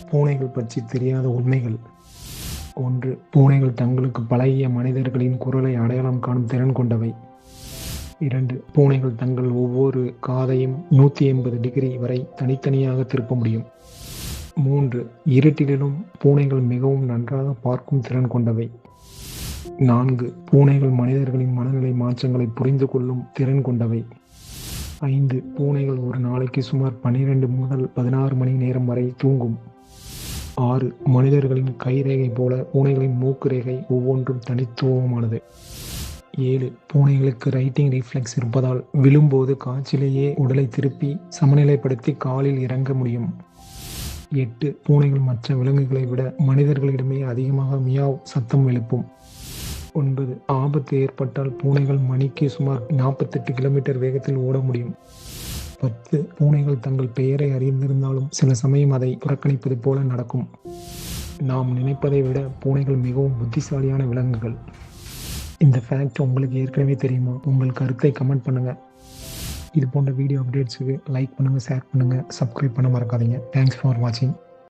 பூனைகள் பற்றி தெரியாத உண்மைகள். 1. பூனைகள் தங்களுக்கு பழகிய மனிதர்களின் குரலை அடையாளம் காணும் திறன் கொண்டவை. 2. பூனைகள் தங்கள் ஒவ்வொரு காதையும் 180 டிகிரி வரை தனித்தனியாக திருப்ப முடியும். 3. இருட்டிலும் பூனைகள் மிகவும் நன்றாக பார்க்கும் திறன் கொண்டவை. 4. பூனைகள் மனிதர்களின் மனநிலை மாற்றங்களை புரிந்து கொள்ளும் திறன் கொண்டவை. 5. பூனைகள் ஒரு நாளைக்கு சுமார் 12 முதல் 16 மணி நேரம் வரை தூங்கும். 6. மனிதர்களின் கைரேகை போல பூனைகளின் மூக்கு ரேகை ஒவ்வொன்றும் தனித்துவமானது. 7. பூனைகளுக்கு ரைட்டிங் ரிஃப்ளெக்ஸ் இருப்பதால் விழும்போது காற்றிலேயே உடலை திருப்பி சமநிலைப்படுத்தி காலில் இறங்க முடியும். 8. பூனைகள் மற்ற விலங்குகளை விட மனிதர்களிடமே அதிகமாக மியாவ் சத்தம் எழுப்பும். 9. ஆபத்து ஏற்பட்டால் பூனைகள் மணிக்கு சுமார் 48 கிலோமீட்டர் வேகத்தில் ஓட முடியும். 10. பூனைகள் தங்கள் பெயரை அறிந்திருந்தாலும் சில சமயம் அதை புறக்கணிப்பது போல நடக்கும். நாம் நினைப்பதை விட பூனைகள் மிகவும் புத்திசாலியான விலங்குகள். இந்த ஃபேக்ட் உங்களுக்கு ஏற்கனவே தெரியுமா? உங்கள் கருத்தை கமெண்ட் பண்ணுங்கள். இது போன்ற வீடியோ அப்டேட்ஸுக்கு லைக் பண்ணுங்கள், ஷேர் பண்ணுங்கள், சப்ஸ்கிரைப் பண்ண மறக்காதீங்க. தேங்க்ஸ் ஃபார் வாட்சிங்.